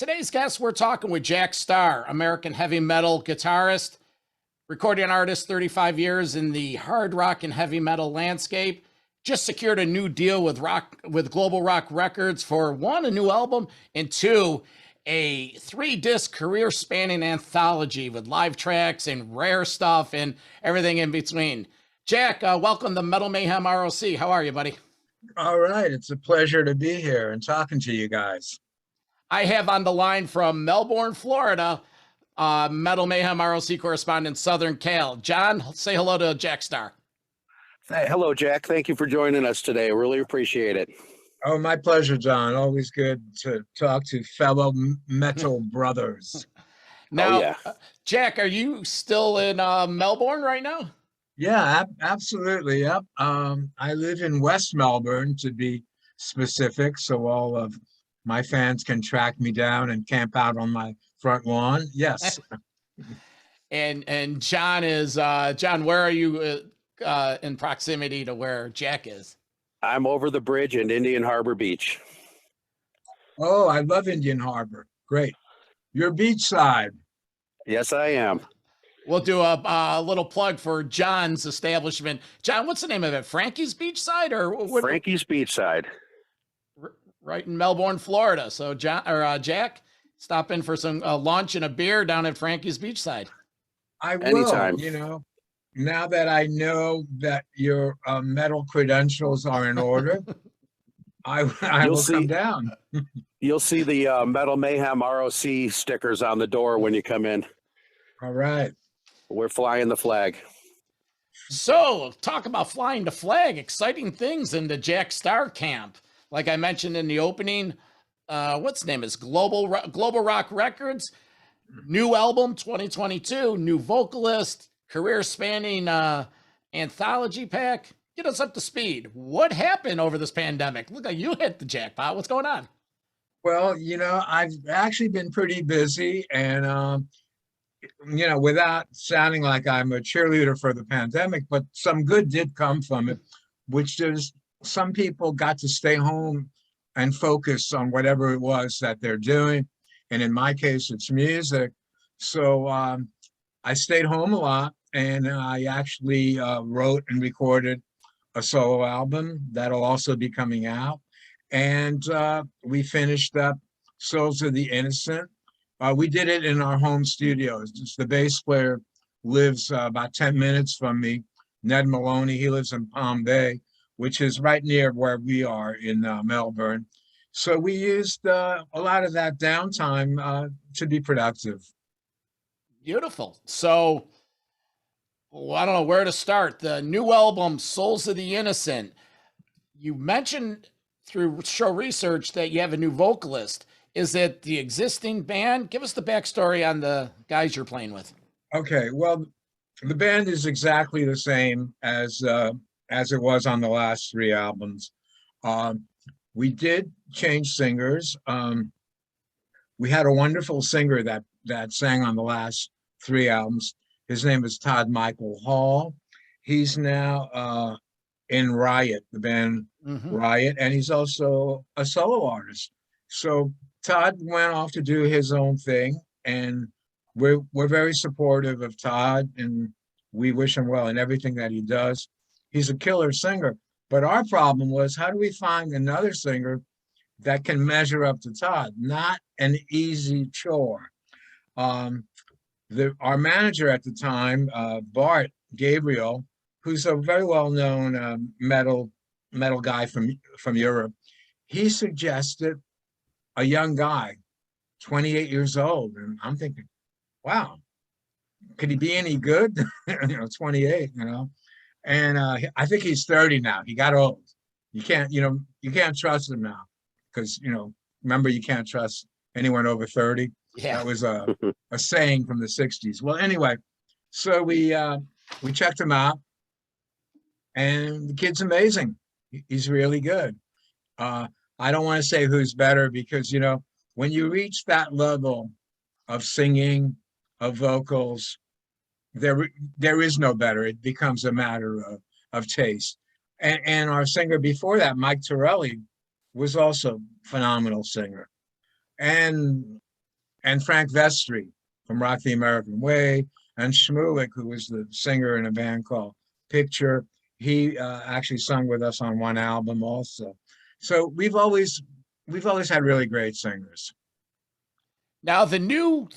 Today's guest, we're talking with Jack Starr, American heavy metal guitarist, recording artist, 35 years in the hard rock and heavy metal landscape. Just secured a new deal with Global Rock Records for one, a new album, and two, a 3-disc career-spanning anthology with live tracks and rare stuff and everything in between. Jack, welcome to Metal Mayhem ROC. How are you, buddy? All right. It's a pleasure to be here and talking to you guys. I have on the line from Melbourne, Florida, Metal Mayhem ROC correspondent, Southern Cal. John, say hello to Jack Starr. Hey, hello, Jack. Thank you for joining us today. Really appreciate it. Oh, my pleasure, John. Always good to talk to fellow metal brothers. Now, Oh, yeah. Jack, are you still in Melbourne right now? Yeah, absolutely. Yep. I live in West Melbourne, to be specific, so all of my fans can track me down and camp out on my front lawn. Yes. And John is John, where are you in proximity to where Jack is? I'm over the bridge in Indian Harbor Beach. Oh, I love Indian Harbor. Great. You're beachside. Yes, I am. We'll do a little plug for John's establishment. John, what's the name of it? Frankie's Beachside or what? Frankie's Beachside. Right in Melbourne, Florida. So John or Jack, stop in for some lunch and a beer down at Frankie's Beachside. I will. Anytime. You know, now that I know that your metal credentials are in order, I will come down. You'll see the Metal Mayhem ROC stickers on the door when you come in. All right. We're flying the flag. So talk about flying the flag, exciting things in the Jack Starr camp. Like I mentioned in the opening, what's the name is Global Rock Records, new album 2022, new vocalist, career spanning anthology pack. Get us up to speed. What happened over this pandemic? Look like you hit the jackpot. What's going on? Well, you know, I've actually been pretty busy and, you know, without sounding like I'm a cheerleader for the pandemic, but some good did come from it, which is some people got to stay home and focus on whatever it was that they're doing. And in my case, it's music. So I stayed home a lot, and I actually wrote and recorded a solo album that'll also be coming out. And we finished up Souls of the Innocent. We did it in our home studios. Just the bass player lives about 10 minutes from me, Ned Maloney. He lives in Palm Bay, which is right near where we are in Melbourne. So we used a lot of that downtime to be productive. Beautiful. So, well, I don't know where to start. The new album, Souls of the Innocent. You mentioned through show research that you have a new vocalist. Is it the existing band? Give us the backstory on the guys you're playing with. Okay, well, the band is exactly the same as it was on the last 3 albums. We did change singers. We had a wonderful singer that sang on the last 3 albums. His name is Todd Michael Hall. He's now in Riot, the band Riot, and he's also a solo artist. So Todd went off to do his own thing, and we're very supportive of Todd, and we wish him well in everything that he does. He's a killer singer, but our problem was, how do we find another singer that can measure up to Todd? Not an easy chore. Our manager at the time, Bart Gabriel, who's a very well-known metal guy from Europe, he suggested a young guy, 28 years old. And I'm thinking, wow, could he be any good? 28, And I think he's 30 now. He got old. You can't trust him now because, remember, you can't trust anyone over 30. Yeah. That was a saying from the 60s. Well, anyway, so we checked him out, and the kid's amazing. He's really good. I don't want to say who's better because, when you reach that level of singing, of vocals, there is no better. It becomes a matter of taste. And our singer before that, Mike Torelli, was also a phenomenal singer. And and Frank Vestry from Rock the American Way, and Shmulik, who was the singer in a band called Picture. He actually sung with us on one album also. So we've always had really great singers. Now, the new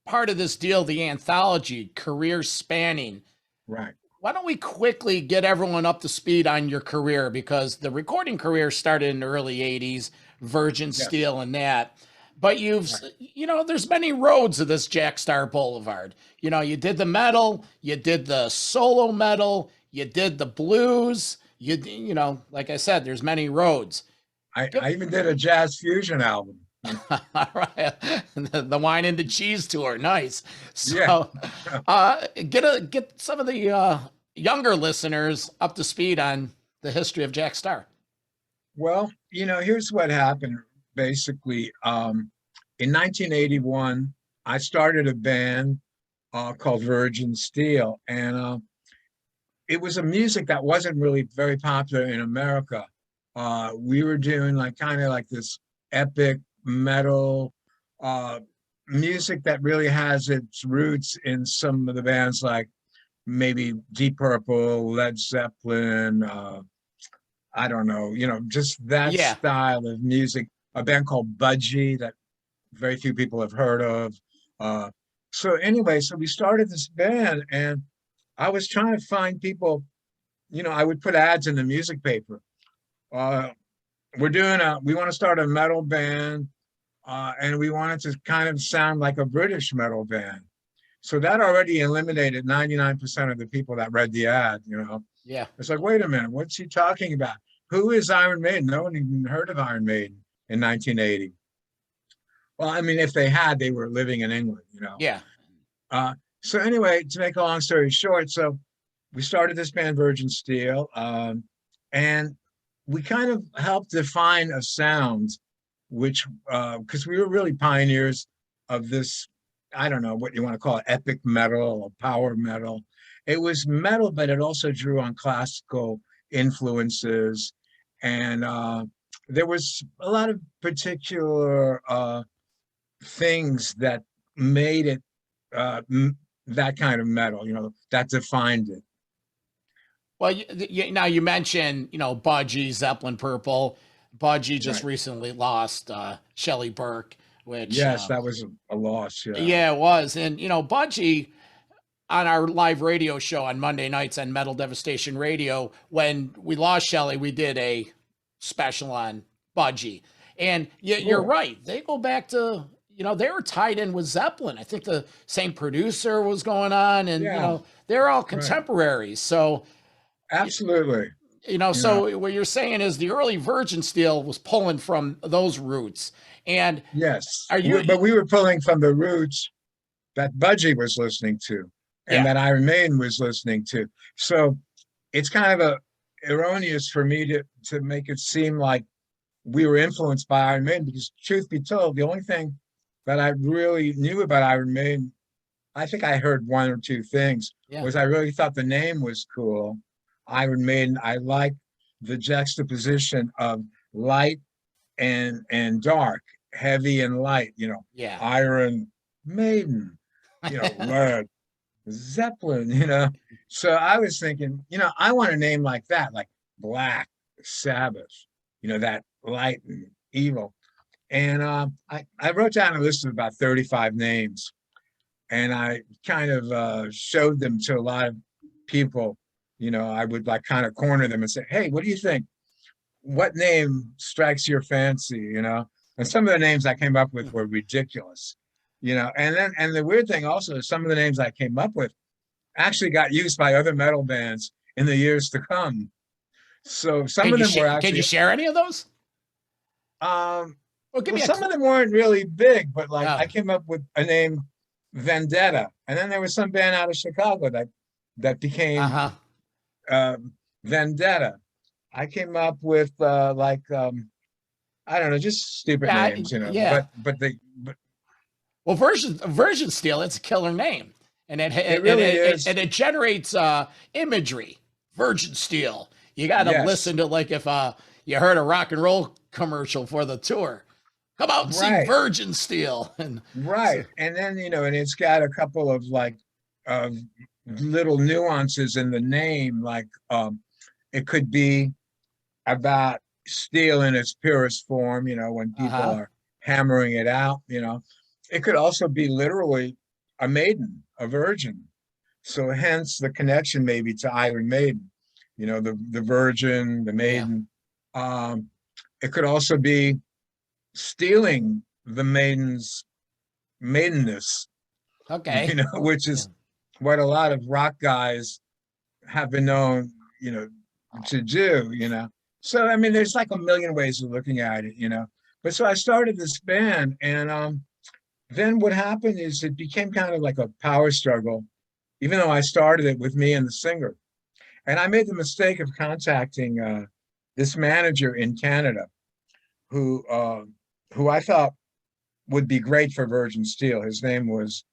part of this deal, the anthology, career spanning. Right. Why don't we quickly get everyone up to speed on your career? Because the recording career started in the early 80s, Virgin Steel and that. But there's many roads of this Jack Starr Boulevard. You did the metal, you did the solo metal, you did the blues, like I said, there's many roads. I even did a jazz fusion album. All right. The wine and the cheese tour. Nice. So get some of the younger listeners up to speed on the history of Jack Starr. Well, here's what happened. Basically, in 1981, I started a band called Virgin Steel, and it was a music that wasn't really very popular in America. We were doing kind of like this epic metal music that really has its roots in some of the bands like maybe Deep Purple, Led Zeppelin, I don't know, just that style of music. A band called Budgie that very few people have heard of. So we started this band, and I was trying to find people, I would put ads in the music paper. We want to start a metal band, and we wanted to kind of sound like a British metal band. So that already eliminated 99% of the people that read the ad, Yeah. It's like, wait a minute, what's he talking about? Who is Iron Maiden? No one even heard of Iron Maiden in 1980. Well, I mean, if they had, they were living in England, Yeah. So anyway, to make a long story short, so we started this band Virgin Steel, and we kind of helped define a sound, which, because we were really pioneers of this, I don't know what you want to call it, epic metal or power metal. It was metal, but it also drew on classical influences. And there was a lot of particular things that made it that kind of metal, that defined it. Well, now you mentioned, Budgie, Zeppelin Purple. Budgie just recently lost Shelley Burke, which... Yes, that was a loss, Yeah, it was. And, Budgie, on our live radio show on Monday nights on Metal Devastation Radio, when we lost Shelley, we did a special on Budgie. And you're right. They go back to... they were tied in with Zeppelin. I think the same producer was going on, and, they're all contemporaries. So... Absolutely. So what you're saying is the early Virgin Steel was pulling from those roots. And yes, but we were pulling from the roots that Budgie was listening to and that Iron Maiden was listening to. So it's kind of erroneous for me to make it seem like we were influenced by Iron Maiden, because truth be told, the only thing that I really knew about Iron Maiden, I think I heard one or two things, was I really thought the name was cool. Iron Maiden. I like the juxtaposition of light and dark, heavy and light, Iron Maiden, Led Zeppelin, So I was thinking, I want a name like that, like Black Sabbath, that light and evil. And I wrote down a list of about 35 names, and I kind of showed them to a lot of people. I would kind of corner them and say, hey, what do you think? What name strikes your fancy, And some of the names I came up with were ridiculous, and the weird thing also is some of the names I came up with actually got used by other metal bands in the years to come. So some of them were actually... Can you share any of those? Some of them weren't really big, but I came up with a name, Vendetta. And then there was some band out of Chicago that became... Vendetta. I came up with I don't know, just stupid names, Well, Virgin Steel, it's a killer name, and it really is, and it generates imagery. Virgin Steel. You got to listen to if you heard a rock and roll commercial for the tour, come out and see Right. Virgin Steel. And Right. so, And then, and it's got a couple of like little nuances in the name, like it could be about steel in its purest form, when people uh-huh. are hammering it out. It could also be literally a maiden, a virgin. So hence the connection maybe to Iron Maiden, the virgin, the Yeah. maiden. It could also be stealing the maiden's maidenness, Okay. which Yeah. is what a lot of rock guys have been known, to do. So, I mean, there's like a million ways of looking at it. But so I started this band, and then what happened is it became kind of like a power struggle, even though I started it with me and the singer. And I made the mistake of contacting this manager in Canada who I thought would be great for Virgin Steel. His name was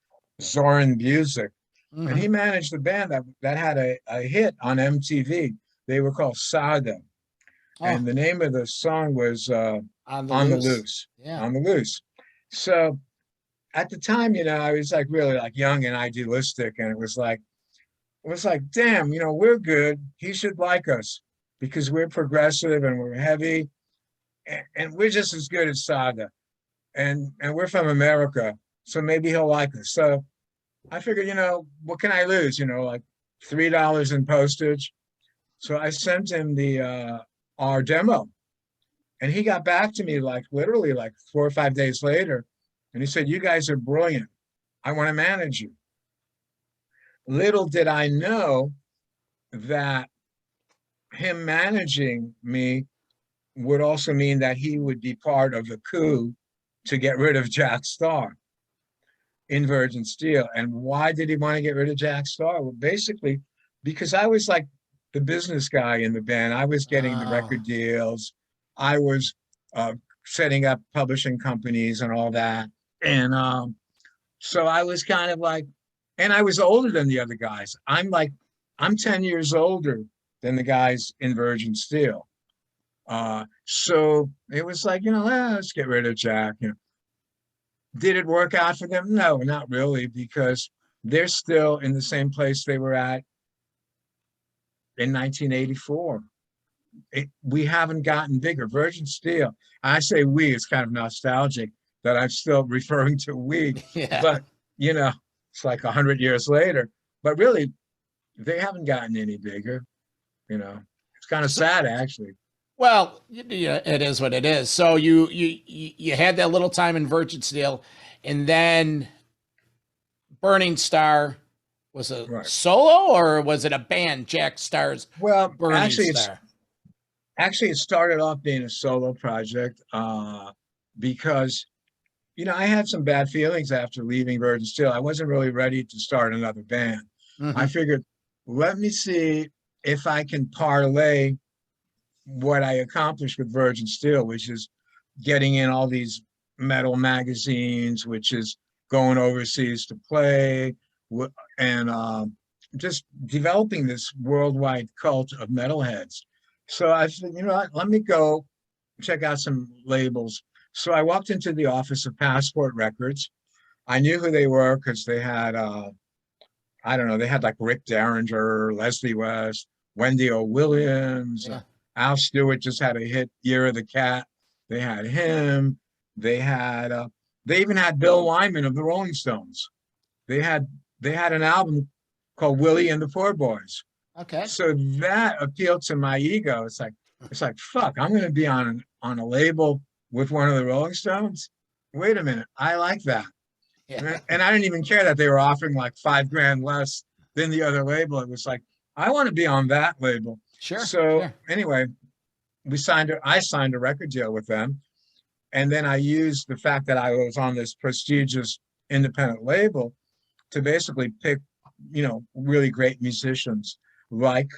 Zoran Buzik, and he Hmm. managed the band that had a hit on MTV. They were called Saga, Oh, and the name of the song was on the On the loose. Loose. Yeah. On the Loose. So at the time, I was like really like young and idealistic, and it was like, damn, we're good. He should like us because we're progressive and we're heavy, and we're just as good as Saga, and we're from America, so maybe he'll like us. So I figured, what can I lose? Like $3 in postage. So I sent him the our demo, and he got back to me like literally like 4 or 5 days later, and he said, "You guys are brilliant. I want to manage you." Little did I know that him managing me would also mean that he would be part of the coup to get rid of Jack Starr in Virgin Steel. And why did he want to get rid of Jack Starr? Well, basically, because I was like the business guy in the band. I was getting the Oh, record deals. I was uh, setting up publishing companies and all that. And so I was kind of like, and I was older than the other guys. I'm 10 years older than the guys in Virgin Steel. So it was like, let's get rid of Jack. Did it work out for them? No, not really, because they're still in the same place they were at in 1984. We haven't gotten bigger. Virgin Steel, I say we, it's kind of nostalgic that I'm still referring to we, yeah. but you know, it's like 100 years later. But really, they haven't gotten any bigger. It's kind of So, sad actually. well, yeah, it is what it is. So you had that little time in Virgin Steel, and then Burning Star was a Right. solo, or was it a band? Jack Starr's Well, Burning Star. actually it started off being a solo project because I had some bad feelings after leaving Virgin Steel. I wasn't really ready to start another band. I Hmm. figured, let me see if I can parlay what I accomplished with Virgin Steel, which is getting in all these metal magazines, which is going overseas to play, and just developing this worldwide cult of metalheads. So I said, what, let me go check out some labels. So I walked into the office of Passport Records. I knew who they were because they had, I don't know, they had like Rick Derringer, Leslie West, Wendy O. Williams, Yeah. Al Stewart just had a hit, Year of the Cat. They had him. They had, they even had Bill Wyman of the Rolling Stones. They had, they had an album called Willie and the Poor Boys. Okay. So that appealed to my ego. It's like, fuck, I'm going to be on a label with one of the Rolling Stones. Wait a minute, I like that. Yeah. And I didn't even care that they were offering like $5,000 less than the other label. It was like, I want to be on that label. Sure. So Sure. anyway, I signed a record deal with them. And then I used the fact that I was on this prestigious independent label to basically pick, really great musicians like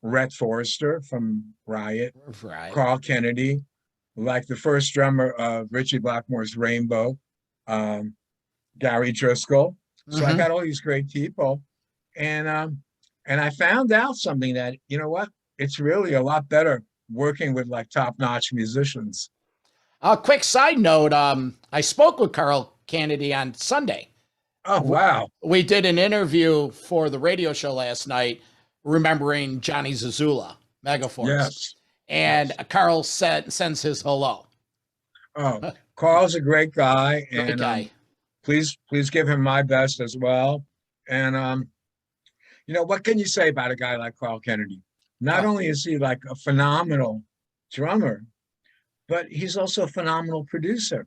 Rhett Forrester from Riot, Right. Carl Kennedy, like the first drummer of Richie Blackmore's Rainbow, um, Gary Driscoll. So I Hmm. got all these great people, and I found out something that it's really a lot better working with like top-notch musicians. A quick side note, I spoke with Carl Kennedy on Sunday. Oh, wow. We did an interview for the radio show last night, remembering Johnny Zazula, Megaforce. Yes. And Yes. Carl sends his hello. Oh, Carl's a great guy. Great And guy. please give him my best as well. And what can you say about a guy like Carl Kennedy? Not only is he like a phenomenal drummer, but he's also a phenomenal producer.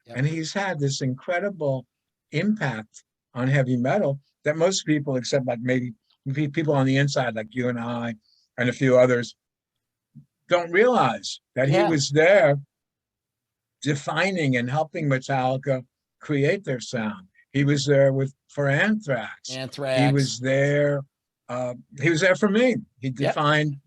Yep. And he's had this incredible impact on heavy metal that most people, except like maybe people on the inside, like you and I, and a few others, don't realize that he was there defining and helping Metallica create their sound. He was there for Anthrax. He was there. He was there for me. He defined,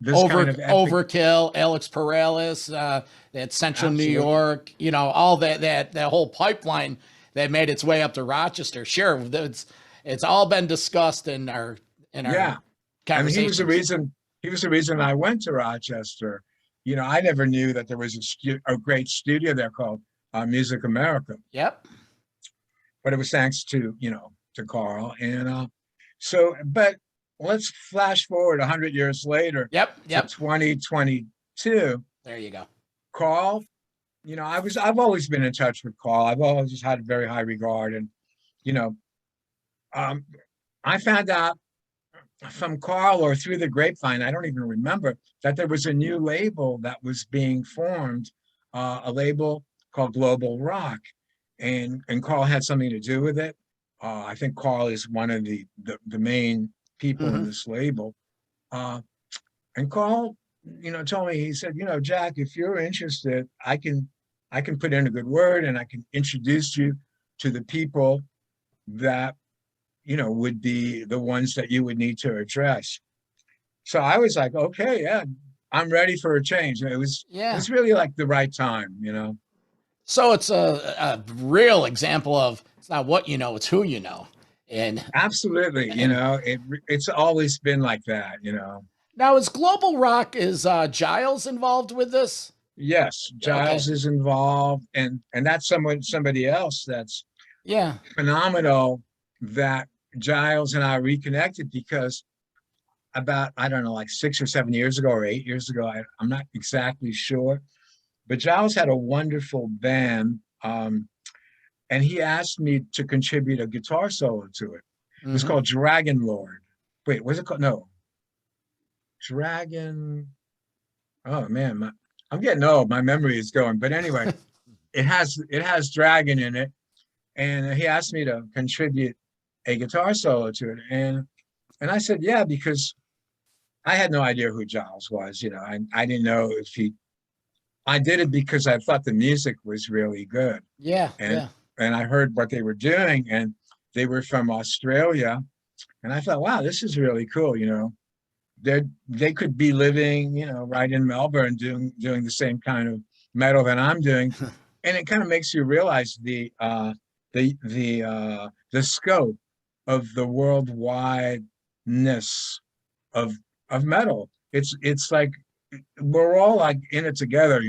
this kind of epic... Overkill, Alex Perales, that Central New York, all that whole pipeline that made its way up to Rochester. Sure, it's all been discussed in our conversation. And he was the reason I went to Rochester. I never knew that there was a great studio there called Music America. Yep. But it was thanks to Carl. And but let's flash forward 100 years later. Yep. To 2022. There you go. Carl, I've always been in touch with Carl. I've always had a very high regard. And, I found out from Carl or through the grapevine, I don't even remember, that there was a new label that was being formed, a label called Global Rock. And Carl had something to do with it. I think Carl is one of the main people in this label. And Carl, told me, he said, Jack, if you're interested, I can put in a good word and I can introduce you to the people that, would be the ones that you would need to address. So I was like, okay, yeah, I'm ready for a change. It was really like the right time, So it's a real example of, it's not what you know, it's who you know. And absolutely, it's always been like that, Now, is Global Rock, is Giles involved with this? Yes, Giles is involved, and that's somebody else that's phenomenal, that Giles and I reconnected because about, I don't know, like 6 or 7 years ago or 8 years ago, I'm not exactly sure, but Giles had a wonderful band, and he asked me to contribute a guitar solo to it. It was called Dragon Lord. Wait, what's it called? No. Dragon. Oh man, I'm getting old. My memory is going. But anyway, it has dragon in it, and he asked me to contribute a guitar solo to it, and I said yeah, because I had no idea who Giles was. I didn't know if he. I did it because I thought the music was really good. And I heard what they were doing, and they were from Australia, and I thought, wow, this is really cool. They could be living, right in Melbourne, doing the same kind of metal that I'm doing, and it kind of makes you realize the scope of the worldwideness of metal. It's like we're all like in it together,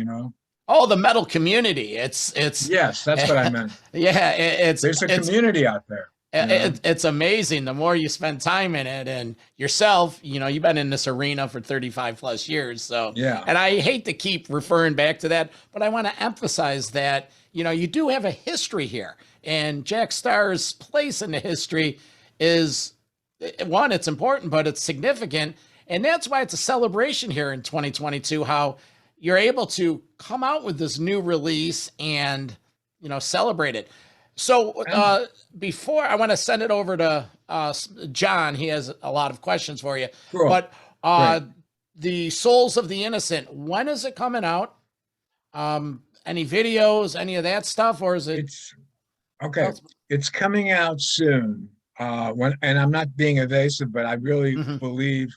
Oh, the metal community. It's yes, that's what I meant. There's a community out there. It's amazing. The more you spend time in it, and yourself, you've been in this arena for 35 plus years. So, and I hate to keep referring back to that, but I want to emphasize that, you do have a history here, and Jack Starr's place in the history is, one, it's important, but it's significant. And that's why it's a celebration here in 2022, how you're able to come out with this new release and, celebrate it. So before I want to send it over to John, he has a lot of questions for you. Cool. But the Souls of the Innocent, when is it coming out? Any videos, any of that stuff, or is it? It's coming out soon. And I'm not being evasive, but I really believe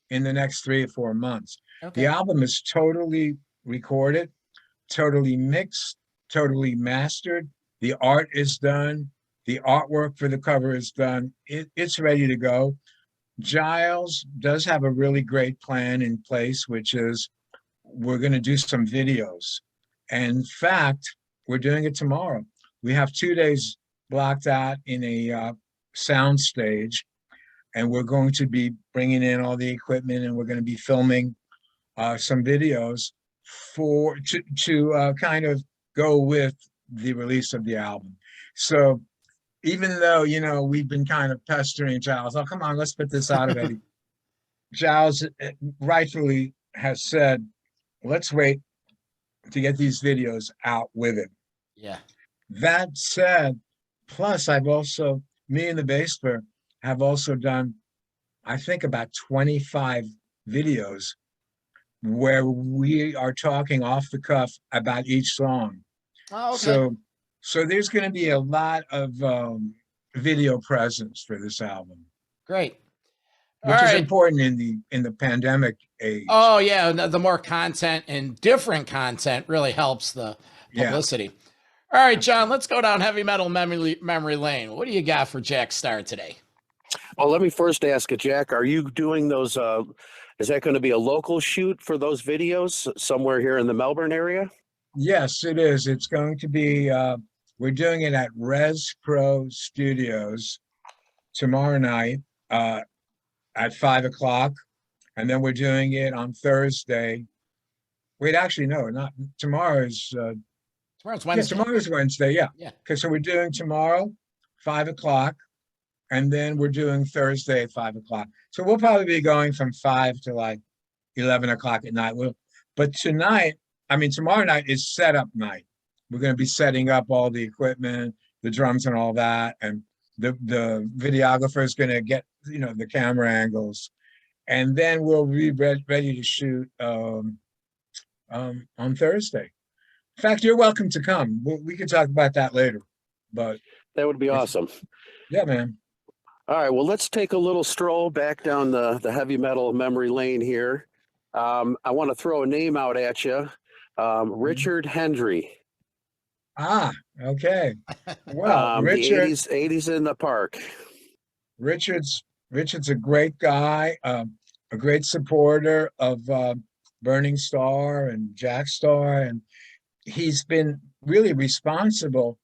in the next 3 or 4 months. The album is totally recorded, totally mixed, totally mastered. The art is done. The artwork for the cover is done. It's ready to go. Giles does have a really great plan in place, which is we're going to do some videos. And in fact, we're doing it tomorrow. We have 2 days blocked out in a sound stage, and we're going to be bringing in all the equipment, and we're going to be filming some videos to kind of go with the release of the album. So even though, you know, we've been kind of pestering Giles, oh, come on, let's put this out already. Giles rightfully has said, let's wait to get these videos out with it. Yeah. That said, plus me and the bass player have also done, I think, about 25 videos where we are talking off the cuff about each song. Oh, okay. So there's going to be a lot of video presence for this album, Great. which All is right. important in the pandemic age. Oh yeah, the more content and different content really helps the publicity. All right, John, let's go down heavy metal memory lane. What do you got for Jack Starr today? Well, let me first ask you, Jack, are you doing those, is that going to be a local shoot for those videos somewhere here in the Melbourne area? Yes, it is. It's going to be, we're doing it at Res Pro Studios tomorrow night at 5 o'clock. And then we're doing it on Thursday. Wait, actually, no, not tomorrow is, Tomorrow's Wednesday. Yeah, tomorrow's Wednesday, yeah. Yeah. Okay, so we're doing tomorrow, 5 o'clock, and then we're doing Thursday at 5 o'clock. So we'll probably be going from 5 to like 11 o'clock at night. But tomorrow night is setup night. We're going to be setting up all the equipment, the drums and all that, and the videographer is going to get, you know, the camera angles, and then we'll be ready to shoot on Thursday. In fact, you're welcome to come. We can talk about that later, but That would be awesome. Yeah, man. All right, well, let's take a little stroll back down the heavy metal memory lane here. I want to throw a name out at you, Richard Hendry. Ah, okay. Well, Richard, the 80s in the park. Richard's a great guy, a great supporter of Burning Starr and Jack Starr, and he's been really responsible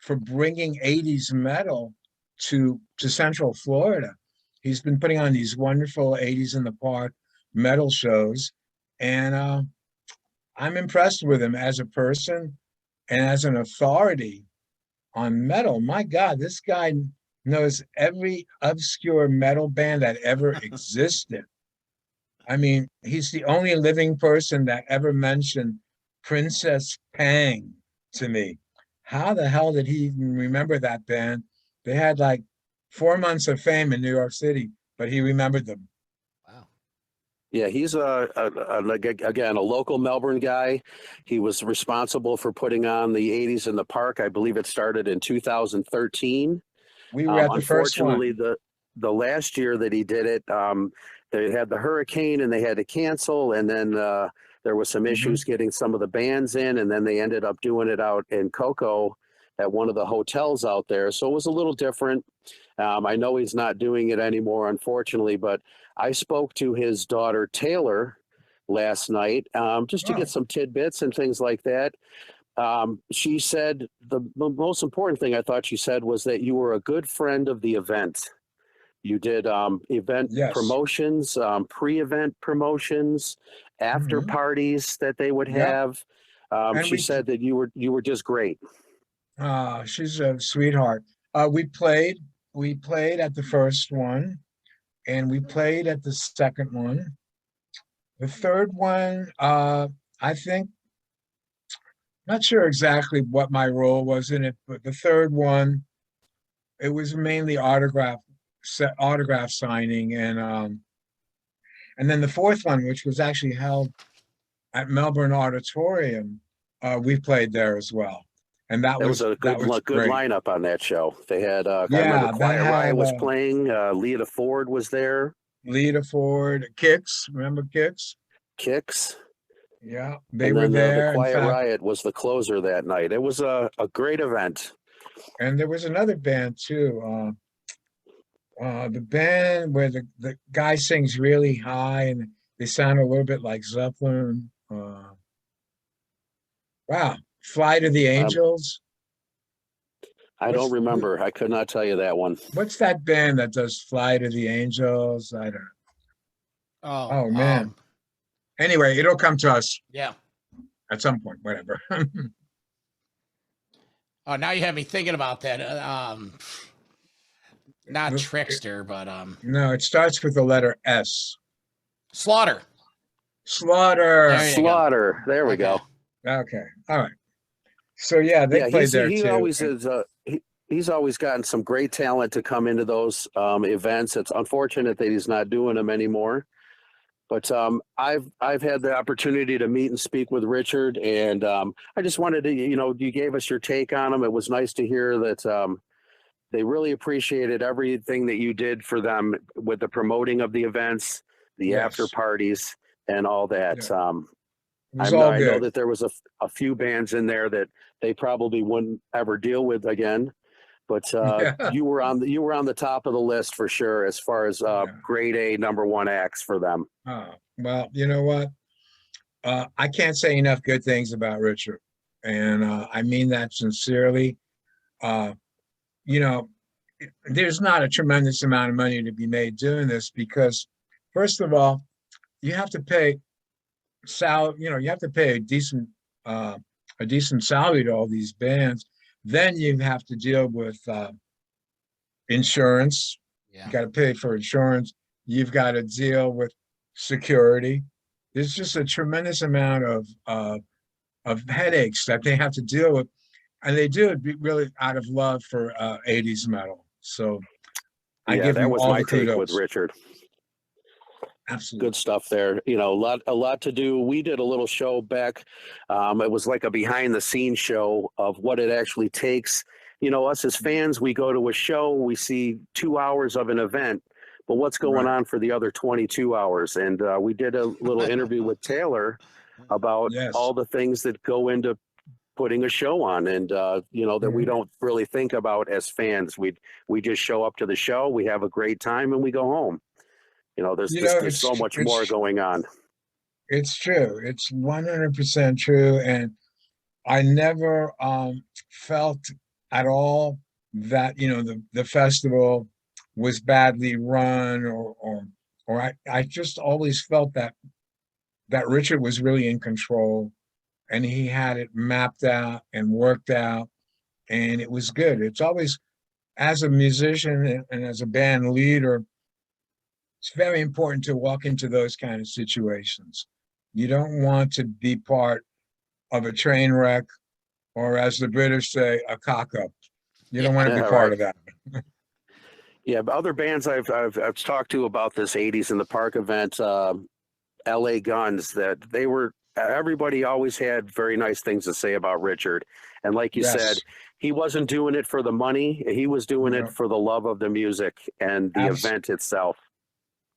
for bringing 80s metal to Central Florida. He's been putting on these wonderful 80s in the park metal shows, and I'm impressed with him as a person and as an authority on metal. My God, this guy knows every obscure metal band that ever existed. I mean, he's the only living person that ever mentioned Princess Pang to me. How the hell did he even remember that band? They had like 4 months of fame in New York City, but he remembered them. Wow. Yeah, he's again a local Melbourne guy. He was responsible for putting on the 80s in the park. I believe it started in 2013. We were at the first one. Unfortunately, the last year that he did it, they had the hurricane and they had to cancel, and then there was some issues getting some of the bands in, and then they ended up doing it out in Cocoa at one of the hotels out there. So it was a little different. I know he's not doing it anymore, unfortunately, but I spoke to his daughter, Taylor, last night, just to get some tidbits and things like that. She said the most important thing I thought she said was that you were a good friend of the event. You did event promotions, pre-event promotions, after parties that they would have. She said that you were just great. She's a sweetheart. We played at the first one, and we played at the second one. The third one, I think, not sure exactly what my role was in it, but the third one, it was mainly autograph signing, and then the fourth one, which was actually held at Melbourne Auditorium, we played there as well. And that was a good great lineup on that show. They had I remember Quiet Riot was playing. Lita Ford was there. Lita Ford, Kicks, remember Kicks? Kicks. Yeah, they were there. The Quiet Riot was the closer that night. It was a great event. And there was another band too. The band where the guy sings really high and they sound a little bit like Zeppelin. Wow. Fly to the Um, Angels. I don't What's remember. I could not tell you that one. what's that band that does Fly to the Angels? I don't know. Oh, Oh man. Anyway, it'll come to us yeah. at some point, whatever. Oh, now you have me thinking about that. Not It- Trickster, but no, it starts with the letter S. Slaughter. Slaughter. There you go. Slaughter. There we Okay. go. Okay. All right. So yeah, they Yeah, played there he too. always is. He's always gotten some great talent to come into those events. It's unfortunate that he's not doing them anymore. But I've had the opportunity to meet and speak with Richard, and I just wanted to, you gave us your take on him. It was nice to hear that they really appreciated everything that you did for them with the promoting of the events, the Yes. after parties, and all that. Yeah. It was I all know good. that there was a few bands in there that they probably wouldn't ever deal with again, but Yeah. you were on the top of the list for sure as far as Yeah. grade A #1 acts for them. Well, you know what? I can't say enough good things about Richard, and I mean that sincerely. Uh, you know, there's not a tremendous amount of money to be made doing this because, first of all, you have to pay you have to pay a decent salary to all these bands. Then you have to deal with insurance. Yeah. You got to pay for insurance. You've got to deal with security. There's just a tremendous amount of headaches that they have to deal with, and they do it really out of love for 80s metal. So I Yeah, give that them was all my the take with kudos. Richard. Absolutely. Good stuff there. A lot to do. We did a little show back. It was like a behind the scenes show of what it actually takes. Us as fans, we go to a show, we see 2 hours of an event, but what's going Right. on for the other 22 hours? And we did a little interview with Taylor about Yes. all the things that go into putting a show on, and that we don't really think about as fans. We just show up to the show, we have a great time, and we go home. There's so much more going on. It's true. It's 100% true. And I never felt at all that, the festival was badly run or I just always felt that Richard was really in control and he had it mapped out and worked out and it was good. It's always, as a musician and as a band leader, it's very important to walk into those kind of situations. You don't want to be part of a train wreck, or as the British say, a cock up. You don't want to be Yeah, part right. of that. Yeah, but other bands I've talked to about this 80s in the Park event, LA Guns, that everybody always had very nice things to say about Richard. And like you Yes. said, he wasn't doing it for the money. He was doing No. it for the love of the music and the event itself.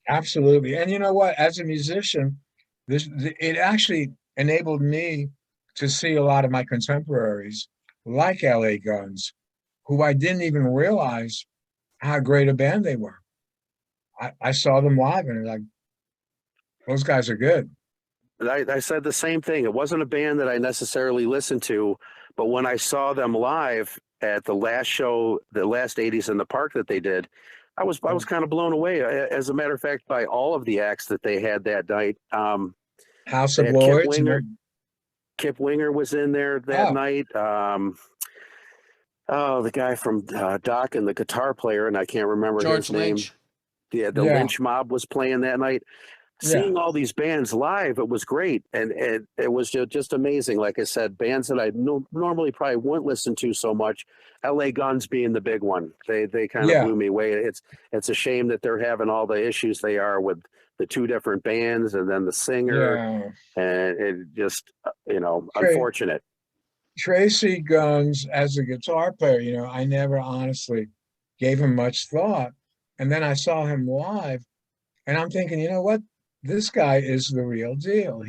Absolutely. And you know what? As a musician, it actually enabled me to see a lot of my contemporaries, like LA Guns, who I didn't even realize how great a band they were. I saw them live and like, those guys are good. I said the same thing. It wasn't a band that I necessarily listened to, but when I saw them live at the last show, the last 80s in the Park that they did, I was kind of blown away. As a matter of fact, by all of the acts that they had that night. House they of had Lords. Kip Winger was in there that night. The guy from Doc and the guitar player, and I can't remember George his name. Lynch. Yeah, the Lynch Mob was playing that night. Seeing all these bands live, it was great, and it was just amazing. Like I said, bands that I normally probably wouldn't listen to so much. LA Guns being the big one, they kind of blew me away. It's a shame that they're having all the issues they are with the two different bands and then the singer, and it just unfortunate. Tracy Guns as a guitar player, I never honestly gave him much thought, and then I saw him live, and I'm thinking, you know what? This guy is the real deal.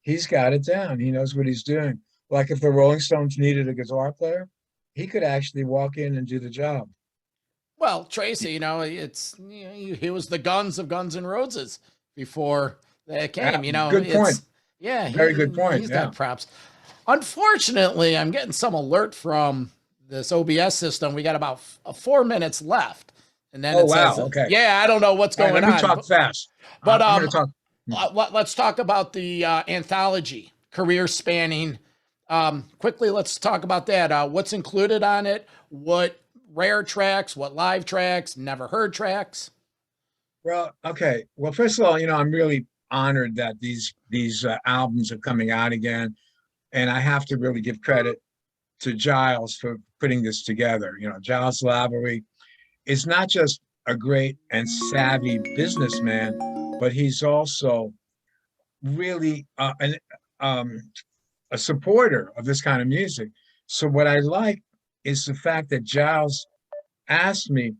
He's got it down. He knows what he's doing. Like if the Rolling Stones needed a guitar player, he could actually walk in and do the job. Well, Tracy, he was the Guns of Guns N' Roses before they came. Good point. Yeah, Very good point. He's got props. Unfortunately, I'm getting some alert from this OBS system. We got about 4 minutes left. And then Oh, it says, wow. Okay. yeah, I don't know what's All right, going let me on. talk fast. But I'm going to talk. let's talk about the anthology, career spanning. Quickly, let's talk about that. What's included on it? What rare tracks? What live tracks? Never heard tracks? Well, okay. Well, first of all, I'm really honored that these albums are coming out again, and I have to really give credit to Giles for putting this together. Giles Lavery is not just a great and savvy businessman, but he's also really a supporter of this kind of music. So what I like is the fact that Giles asked me,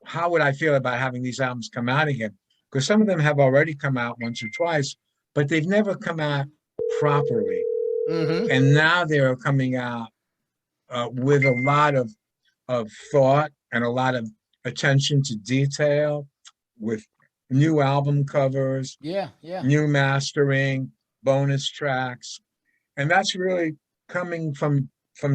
how would I feel about having these albums come out again? Because some of them have already come out once or twice, but they've never come out properly. Mm-hmm. And now they're coming out with a lot of thought and a lot of attention to detail, with new album covers, Yeah. new mastering, bonus tracks. And that's really coming from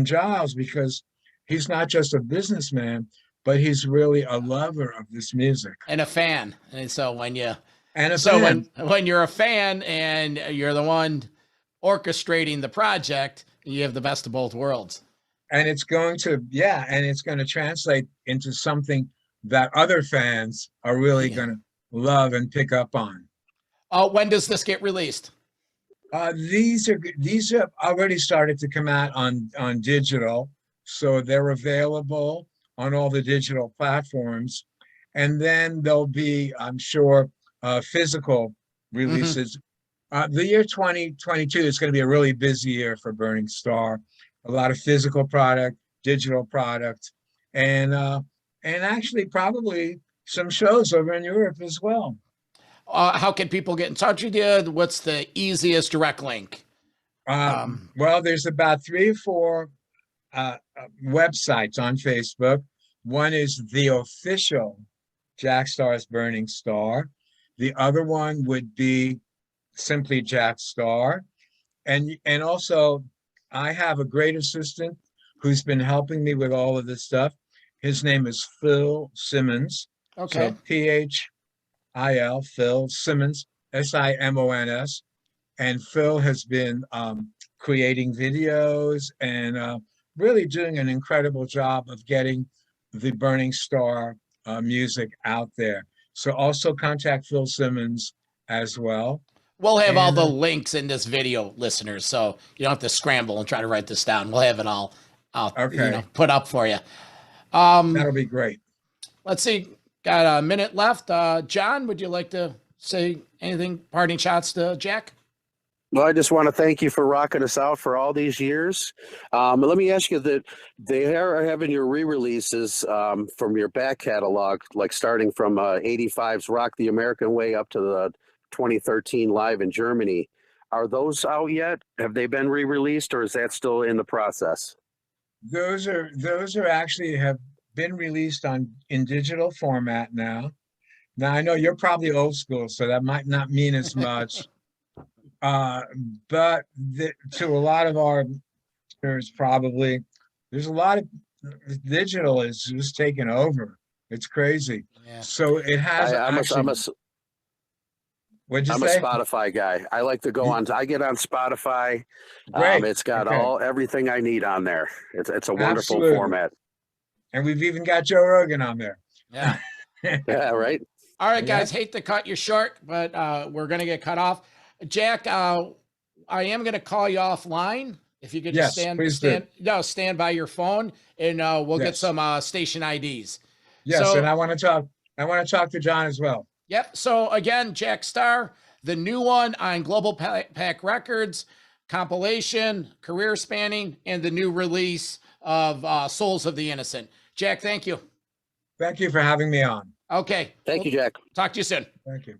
Giles, because he's not just a businessman, but he's really a lover of this music And a fan. And so when you and a so fan. when you're a fan and you're the one orchestrating the project, you have the best of both worlds. And it's going to translate into something that other fans are really going to love and pick up on. When does this get released? These have already started to come out on digital, so they're available on all the digital platforms, and then there'll be, I'm sure, physical releases. The year 2022 is going to be a really busy year for Burning Star. A lot of physical product, digital product, and actually probably some shows over in Europe as well. How can people get in touch with you? What's the easiest direct link? Well, there's about 3 or 4 websites on Facebook. One is the official Jack Starr's Burning Star. The other one would be simply Jack Starr. And also, I have a great assistant who's been helping me with all of this stuff. His name is Phil Simmons. Okay. So PHIL, Phil Simmons, SIMONS. And Phil has been creating videos and really doing an incredible job of getting the Burning Star music out there. So also contact Phil Simmons as well. We'll have all the links in this video, listeners, so you don't have to scramble and try to write this down. We'll have it all put up for you. That'll be great. Let's see. Got a minute left. John, would you like to say anything, parting shots to Jack? Well, I just want to thank you for rocking us out for all these years. Let me ask you that they are having your re-releases from your back catalog, like starting from 85's Rock the American Way up to the 2013 Live in Germany. Are those out yet? Have they been re-released, or is that still in the process? Those are actually have been released in digital format now. Now I know you're probably old school, so that might not mean as much. But to a lot of our listeners, probably there's a lot of digital is just taking over. It's crazy. Yeah. So it has. I'm a Spotify guy. I like to go on. I get on Spotify. Great. It's got everything I need on there. It's a wonderful Absolutely. format. And we've even got Joe Rogan on there. Yeah. Yeah, right. All right, guys. Hate to cut you short, but we're gonna get cut off. Jack, I am gonna call you offline. If you could just stand by your phone, and we'll get some station IDs. Yes, so, and I want to talk to John as well. Yep. So again, Jack Starr, the new one on Global Pack Records, compilation, career spanning, and the new release of Souls of the Innocent. Jack, thank you. Thank you for having me on. Okay. Thank you, Jack. Talk to you soon. Thank you.